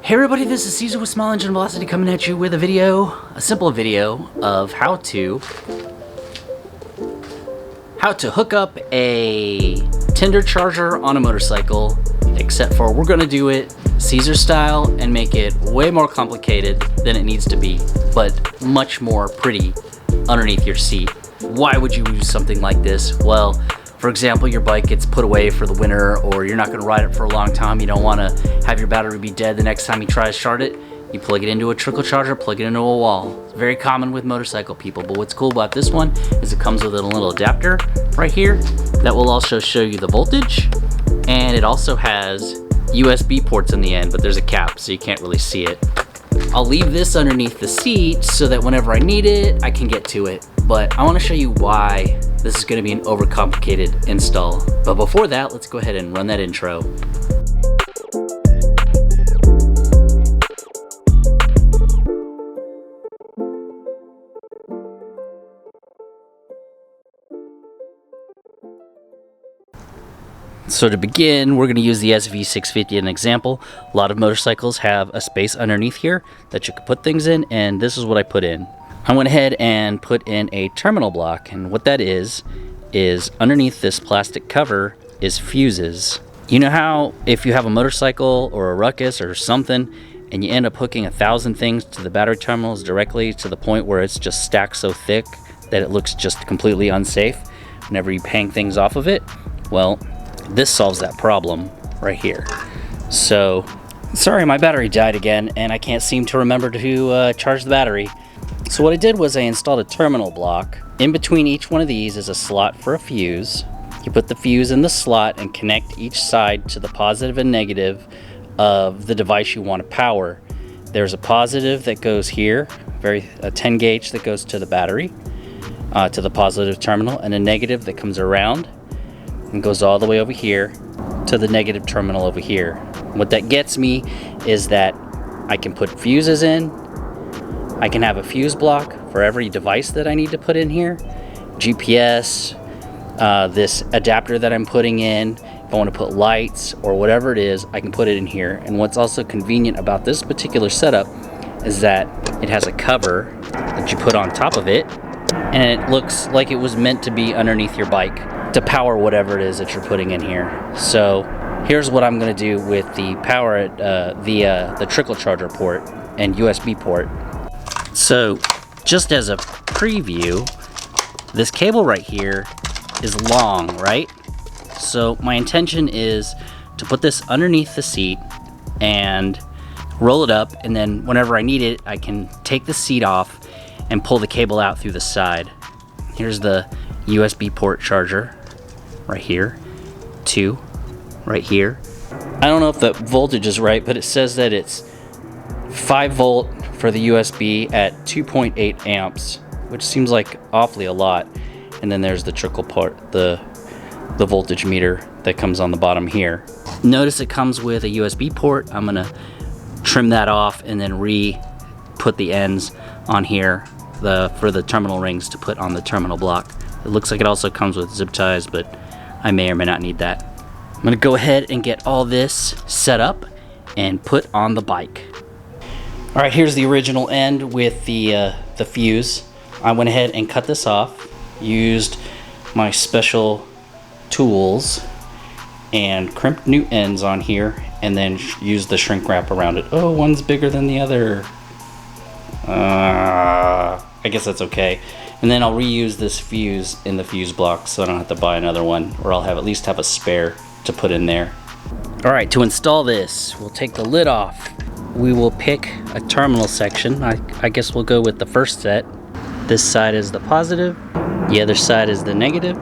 Hey everybody, this is Caesar with Small Engine Velocity coming at you with a simple video of how to hook up a Trickle Charger on a motorcycle, except for we're gonna do it Caesar style and make it way more complicated than it needs to be, but much more pretty underneath your seat. Why would you use something like this? Well, for example, your bike gets put away for the winter, or you're not going to ride it for a long time. You don't want to have your battery be dead the next time you try to start it. You plug it into a Trickle Charger, plug it into a wall. It's very common with motorcycle people, but what's cool about this one is it comes with a little adapter right here that will also show you the voltage, and it also has USB ports in the end, but there's a cap so you can't really see it. I'll leave this underneath the seat so that whenever I need it, I can get to it. But I want to show you why this is going to be an overcomplicated install. But before that, let's go ahead and run that intro. So to begin, we're going to use the SV650 as an example. A lot of motorcycles have a space underneath here that you can put things in, and this is what I put in. I went ahead and put in a terminal block, and what that is underneath this plastic cover is fuses. You know how if you have a motorcycle or a ruckus or something and you end up hooking 1,000 things to the battery terminals directly to the point where it's just stacked so thick that it looks just completely unsafe whenever you hang things off of it? Well, this solves that problem right here. So, sorry, my battery died again and I can't seem to remember to charge the battery. So what I did was I installed a terminal block. In between each one of these is a slot for a fuse. You put the fuse in the slot and connect each side to the positive and negative of the device you want to power. There's a positive that goes here, a 10 gauge that goes to the battery, to the positive terminal, and a negative that comes around and goes all the way over here to the negative terminal over here. What that gets me is that I can put fuses in. I can have a fuse block for every device that I need to put in here. GPS, this adapter that I'm putting in, if I want to put lights or whatever it is, I can put it in here. And what's also convenient about this particular setup is that it has a cover that you put on top of it, and it looks like it was meant to be underneath your bike to power whatever it is that you're putting in here. So here's what I'm going to do with the power, the Trickle Charger port and USB port. So just as a preview, this cable right here is long, right? So my intention is to put this underneath the seat and roll it up, and then whenever I need it, I can take the seat off and pull the cable out through the side. Here's the USB port charger right here, 2 right here. I don't know if the voltage is right, but it says that it's 5 volt for the USB at 2.8 amps, which seems like awfully a lot. And then there's the trickle part, the voltage meter that comes on the bottom here. Notice it comes with a USB port. I'm gonna trim that off and then put the ends on here for the terminal rings to put on the terminal block. It looks like it also comes with zip ties, but I may or may not need that. I'm gonna go ahead and get all this set up and put on the bike. All right, here's the original end with the fuse. I went ahead and cut this off, used my special tools and crimped new ends on here, and then used the shrink wrap around it. Oh, one's bigger than the other. I guess that's okay. And then I'll reuse this fuse in the fuse block so I don't have to buy another one, or I'll at least have a spare to put in there. All right, to install this, we'll take the lid off. We will pick a terminal section. I guess we'll go with the first set. This side is the positive, the other side is the negative.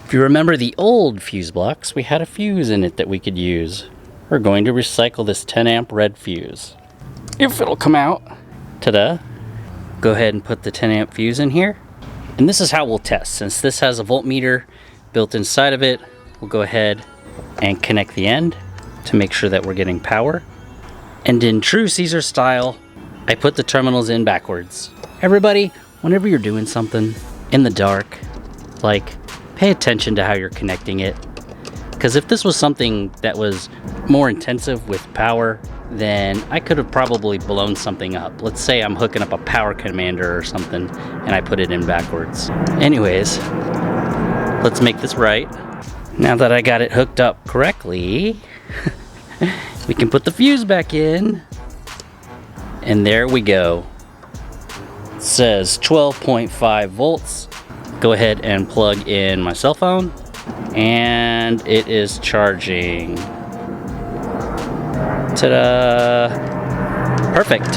If you remember the old fuse blocks, we had a fuse in it that we could use. We're going to recycle this 10 amp red fuse, if it'll come out. Ta-da. Go ahead and put the 10 amp fuse in here. And this is how we'll test. Since this has a voltmeter built inside of it, we'll go ahead and connect the end to make sure that we're getting power. And in true Caesar style, I put the terminals in backwards. Everybody, whenever you're doing something in the dark, like, pay attention to how you're connecting it. Because if this was something that was more intensive with power, then I could have probably blown something up. Let's say I'm hooking up a power commander or something and I put it in backwards. Anyways, let's make this right. Now that I got it hooked up correctly, we can put the fuse back in. And there we go. It says 12.5 volts. Go ahead and plug in my cell phone. And it is charging. Ta-da! Perfect.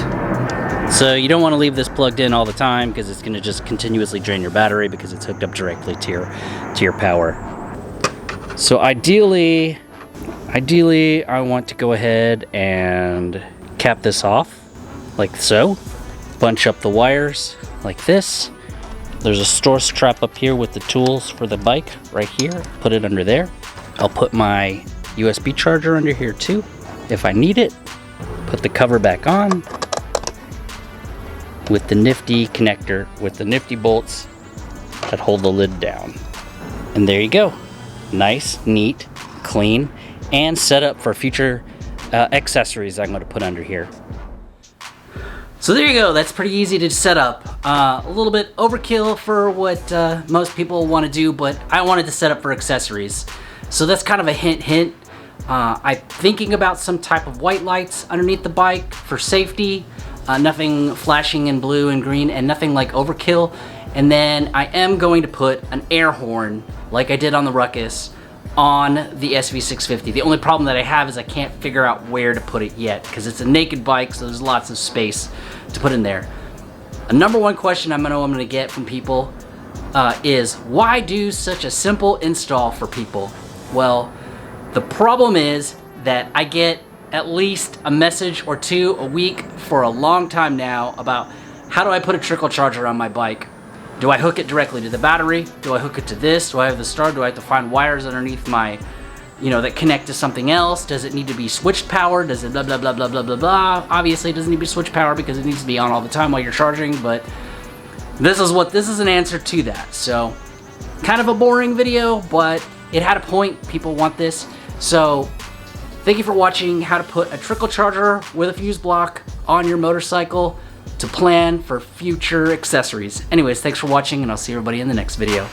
So you don't want to leave this plugged in all the time because it's going to just continuously drain your battery because it's hooked up directly to your power. So ideally I want to go ahead and cap this off like so. Bunch up the wires like this. There's a store strap up here with the tools for the bike right here. Put it under there. I'll put my USB charger under here too if I need it. Put the cover back on with the nifty connector with the nifty bolts that hold the lid down. And there you go. Nice, neat, clean, and set up for future accessories I'm going to put under here. So there you go, that's pretty easy to set up. A little bit overkill for what most people want to do, but I wanted to set up for accessories. So that's kind of a hint. I'm thinking about some type of white lights underneath the bike for safety. Nothing flashing in blue and green and nothing like overkill. And then I am going to put an air horn, like I did on the Ruckus, on the SV650. The only problem that I have is I can't figure out where to put it yet because it's a naked bike, so there's lots of space to put in there. A number one question I'm gonna get from people is why do such a simple install for people? Well, the problem is that I get at least a message or two a week for a long time now about how do I put a trickle charger on my bike? Do I hook it directly to the battery? Do I hook it to this? Do I have the star? Do I have to find wires underneath my, that connect to something else? Does it need to be switched power? Does it blah, blah, blah, blah, blah, blah, blah? Obviously, it doesn't need to be switched power because it needs to be on all the time while you're charging, but this is an answer to that. So, kind of a boring video, but it had a point. People want this. So, thank you for watching how to put a trickle charger with a fuse block on your motorcycle to plan for future accessories. Anyways, thanks for watching, and I'll see everybody in the next video.